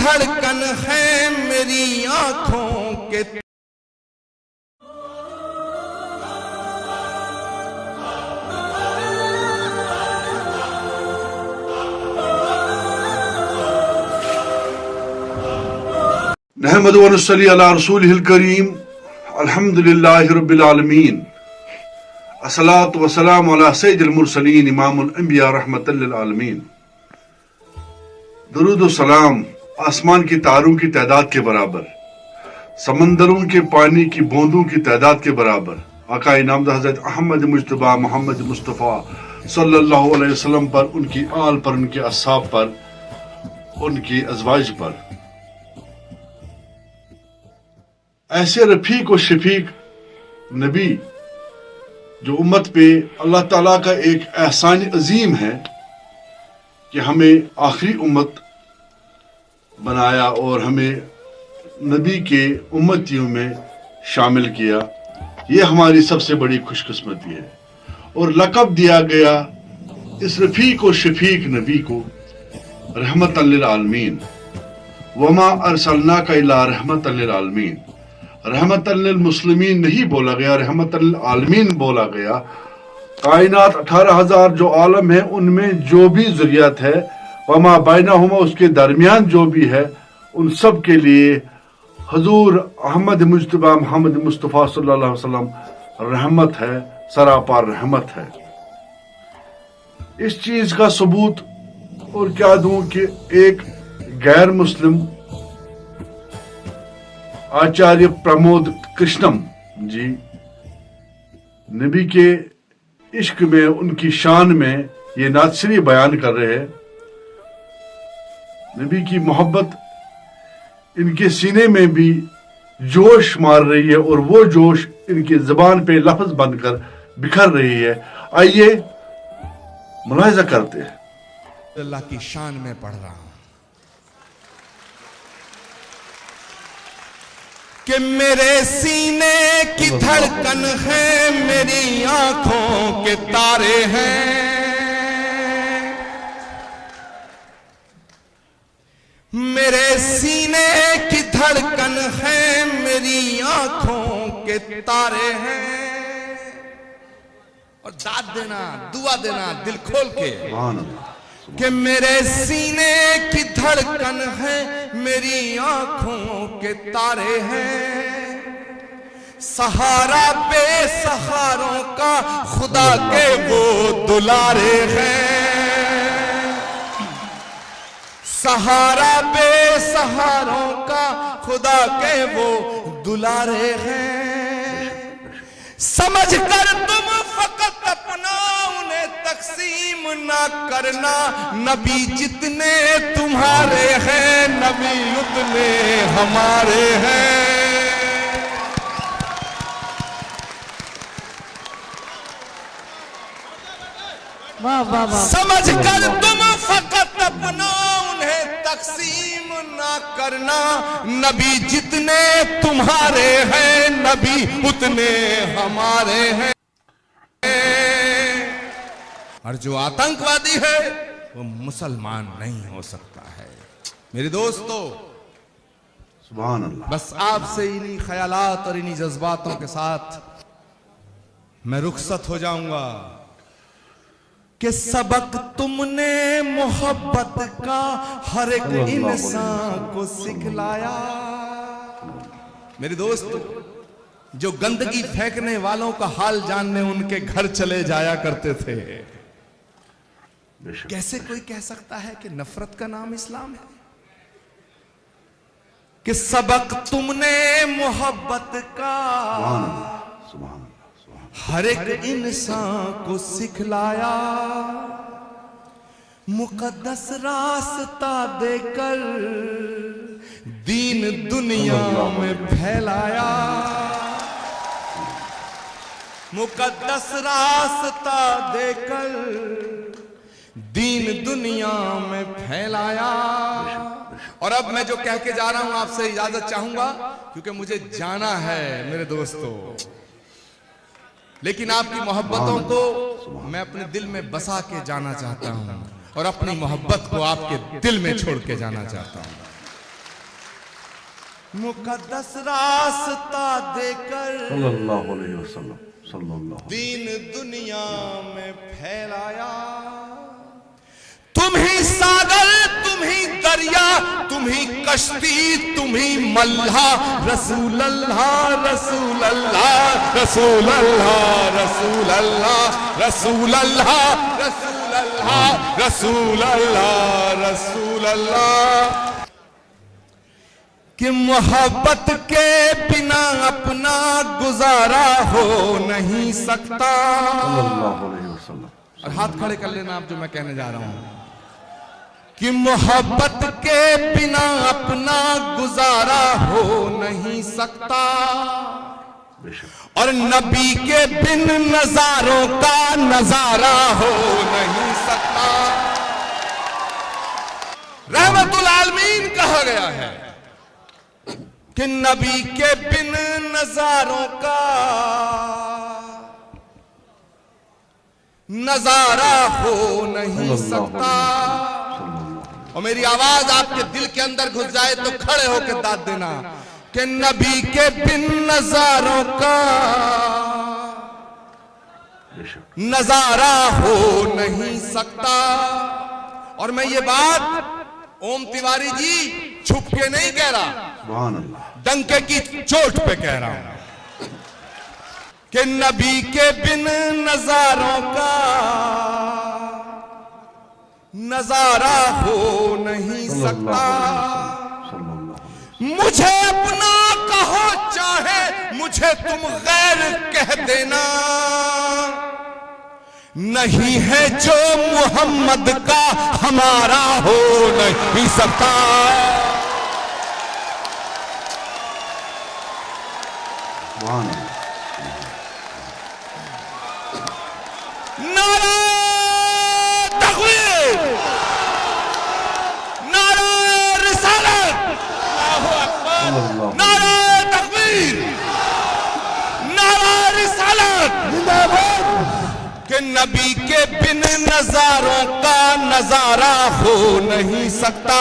دھڑکن ہے میری آنکھوں کے نحمد و نصلی علی رسولہ الکریم الحمدللہ رب العالمین الصلاۃ والسلام علی سید المرسلین امام الانبیاء رحمت للعالمین۔ درود و سلام آسمان کی تاروں کی تعداد کے برابر، سمندروں کے پانی کی بوندوں کی تعداد کے برابر آقا نامدار حضرت احمد مجتبیٰ محمد مصطفیٰ صلی اللہ علیہ وسلم پر، ان کی آل پر، ان کے اصحاب پر، ان کی ازواج پر، ایسے رفیق و شفیق نبی جو امت پہ اللہ تعالیٰ کا ایک احسان عظیم ہے کہ ہمیں آخری امت بنایا اور ہمیں نبی کے امتیوں میں شامل کیا، یہ ہماری سب سے بڑی خوش قسمتی ہے۔ اور لقب دیا گیا اس رفیق و شفیق نبی کو رحمت للعالمین، وما ارسلناک الا رحمت للعالمین۔ رحمت للمسلمین نہیں بولا گیا، رحمت للعالمین بولا گیا۔ کائنات 18,000 جو عالم ہیں ان میں جو بھی ذریت ہے، وما بینہما اس کے درمیان جو بھی ہے، ان سب کے لیے حضور احمد مجتبیٰ محمد مصطفیٰ صلی اللہ علیہ وسلم رحمت ہے، سراپار رحمت ہے۔ اس چیز کا ثبوت اور کیا دوں کہ ایک غیر مسلم آچاریہ پرمود کرشنم جی نبی کے عشق میں، ان کی شان میں یہ نعت شریف بیان کر رہے ہیں۔ نبی کی محبت ان کے سینے میں بھی جوش مار رہی ہے، اور وہ جوش ان کی زبان پہ لفظ بن کر بکھر رہی ہے۔ آئیے ملاحظہ کرتے ہیں۔ اللہ کی شان میں پڑھ رہا ہوں کہ میرے سینے کی دھڑکن ہے، میری آنکھوں کے تارے ہیں، میرے سینے کی دھڑکن ہے، میری آنکھوں کے تارے ہیں۔ اور داد دینا، دعا دینا دل کھول کے کہ میرے سینے کی دھڑکن ہے، میری آنکھوں کے تارے ہیں، سہارا بے سہاروں کا خدا کے وہ دلارے ہیں، سہارا بے سہاروں کا خدا کے وہ دلارے ہیں۔ سمجھ کر تم فقط اپنا انہیں تقسیم نہ کرنا، نبی جتنے تمہارے ہیں نبی اتنے ہمارے ہیں۔ سمجھ کر تم فقط اپنا انہیں تقسیم نہ کرنا، نبی جتنے تمہارے ہیں نبی اتنے ہمارے ہیں۔ اور جو آتنکوادی ہے وہ مسلمان نہیں ہو سکتا ہے۔ میرے دوستو، سبحان اللہ، بس آپ سے انہی خیالات اور انہی جذباتوں کے ساتھ میں رخصت ہو جاؤں گا کہ سبق تم نے محبت کا ہر ایک انسان کو سکھلایا۔ میرے دوستو، جو گندگی پھینکنے والوں کا حال جاننے ان کے گھر چلے جایا کرتے تھے، کیسے کوئی کہہ سکتا ہے کہ نفرت کا نام اسلام ہے؟ کہ سبق تم نے محبت کا ہر ایک انسان کو سکھلایا، مقدس راستہ دے کر دین دنیا میں پھیلایا، مقدس راستہ دے کر دین دنیا میں پھیلایا۔ اور اب میں جو کہہ کے جا رہا ہوں آپ سے اجازت چاہوں گا، کیونکہ مجھے جانا ہے میرے دوستو، لیکن آپ کی محبتوں کو میں اپنے دل میں بسا کے جانا چاہتا ہوں، اور اپنی محبت کو آپ کے دل میں چھوڑ کے جانا چاہتا ہوں۔ मुकद्दस रास्ता देकर सल्लल्लाहु अलैहि वसल्लम सल्लल्लाहु दीन दुनिया में फैलाया। तुम ही सागर, तुम ही दरिया, तुम ही कश्ती, तुम ही मल्हा। रसूल अल्लाह रसूल अल्लाह रसूल अल्लाह रसूल अल्लाह रसूल अल्लाह रसूल अल्लाह रसूल अल्लाह रसूल अल्लाह। कि मोहब्बत के बिना अपना गुजारा हो नहीं सकता। सल्लल्लाहु अलैहि वसल्लम। और हाथ खड़े कर लेना आप जो मैं कहने जा रहा हूं कि मोहब्बत के बिना अपना गुजारा हो नहीं सकता। और नबी के बिन नजारों का नजारा हो नहीं सकता। रहमतुल आलमीन कहा गया है कि नबी के बिन नजारों का नजारा हो नहीं सकता। और मेरी आवाज आपके दिल के अंदर घुस जाए तो खड़े होकर दाद देना कि नबी के बिन नजारों का नजारा हो नहीं सकता। और मैं ये बात ओम तिवारी जी छुप के नहीं कह रहा, सुभान अल्लाह, डंके की चोट पे कह रहा हूं कि नबी के बिन नजारों का नजारा हो नहीं सकता। मुझे अपना कहो चाहे मुझे तुम गैर कह देना। नहीं है जो मोहम्मद का हमारा हो नहीं सकता। नारा तकबीर, नारा रिसालत, नारा तकबीर, नारा रिसालत जिंदाबाद। कि नबी के बिन नजारों का नजारा हो नहीं सकता।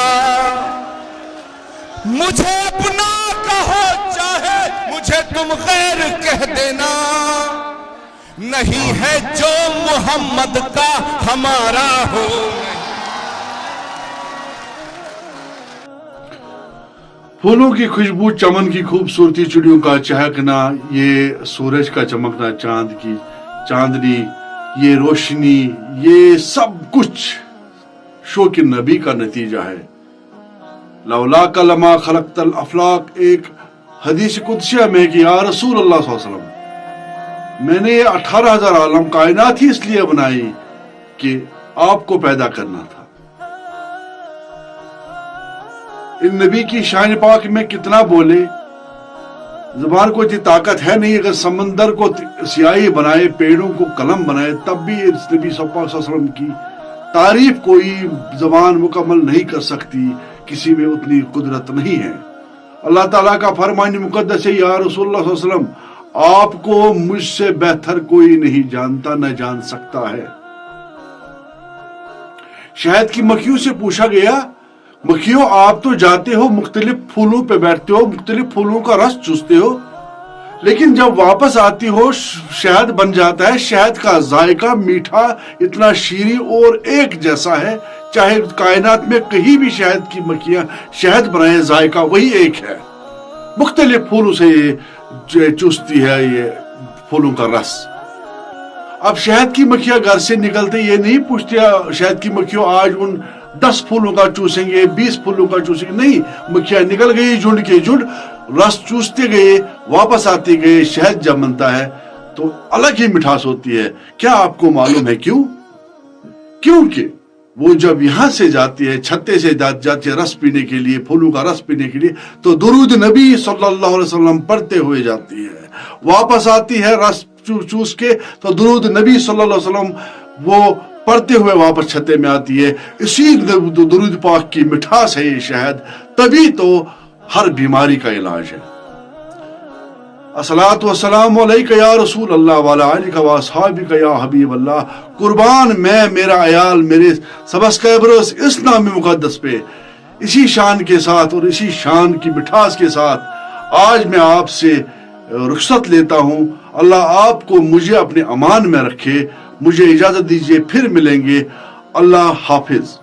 मुझे अपना कहो चाहे मुझे तुम गैर कह देना। नहीं है जो मोहम्मद का हमारा हो। फूलों की खुशबू, चमन की खूबसूरती, चिड़ियों का चहकना, ये सूरज का चमकना, चांद की चांदनी, ये रोशनी, ये सब कुछ शौक़ नबी का नतीजा है। लौला का लमा खलक़तल अफ़लाक, एक हदीस कुदसिया में कि या रसूल अल्लाह सल्लल्लाहु अलैहि वसल्लम, मैंने ये 18,000 आलम कायनात ही इसलिए बनाई कि आपको पैदा करना था। इन नबी की शान पाक में कितना बोले, जुबान को इतनी ताकत है नहीं। अगर समंदर को स्याही बनाए, पेड़ों को कलम बनाए, तब भी इस नबी सल्लल्लाहु अलैहि वसल्लम की तारीफ कोई जुबान मुकम्मल नहीं कर सकती। किसी में उतनी कुदरत नहीं है। अल्लाह ताला का फरमान मुकद्दस है, या रसूलुल्लाह सल्लल्लाहु अलैहि वसल्लम, आपको मुझसे बेहतर कोई नहीं जानता, न जान सकता है। शहद की मक्खियों से पूछा गया, मक्खियों आप तो जाते हो, मुख्तलिफ फूलों पे बैठते हो, मुख्तलिफ फूलों का रस चूसते हो, लेकिन जब वापस आती हो शहद बन जाता है। शहद का जायका मीठा, इतना शीरी और एक जैसा है। चाहे कायनात में कहीं भी शहद की मक्खियां शहद बनाए, जायका वही एक है। मुख्तलिफ फूलों से चूसती है ये फूलों का रस। अब शहद की मक्खियां घर से निकलते ये नहीं पूछते शहद की मक्खियों आज उन 10 फूलों का चूसेंगे, 20 फूलों का चूसेंगे, नहीं। मक्खियां निकल गई झुंड के झुंड, रस चूसते गए, वापस आते गए। शहद जब बनता है तो अलग ही मिठास होती है। क्या आपको मालूम है क्यों? क्योंकि वो जब यहां से जाती है, छत्ते से जाती है रस पीने के लिए, फूलों का रस पीने के लिए, तो दुरूद नबी सल्लल्लाहु अलैहि वसल्लम पढ़ते हुए जाती है। वापस आती है रस चूस के, तो दुरूद नबी सल्लल्लाहु अलैहि वसल्लम वो पढ़ते हुए वापस छत्ते में आती है। इसी दुरूद पाक की मिठास है ये शहद, तभी तो हर बीमारी का इलाज है। अस्सलातु वस्सलामु अलैका या रसूल अल्लाह वाला आलिका व अस्हाबिका या हबीब अल्लाह। कुर्बान मैं, मेरा अयाल, मेरे सबस्क्राइबर्स इस नाम मुकद्दस पे, اسی شان کے ساتھ اور اسی شان کی مٹھاس کے ساتھ آج میں آپ سے رخصت لیتا ہوں. اللہ آپ کو مجھے اپنے امان میں رکھے. مجھے اجازت دیجیے، پھر ملیں گے. اللہ حافظ.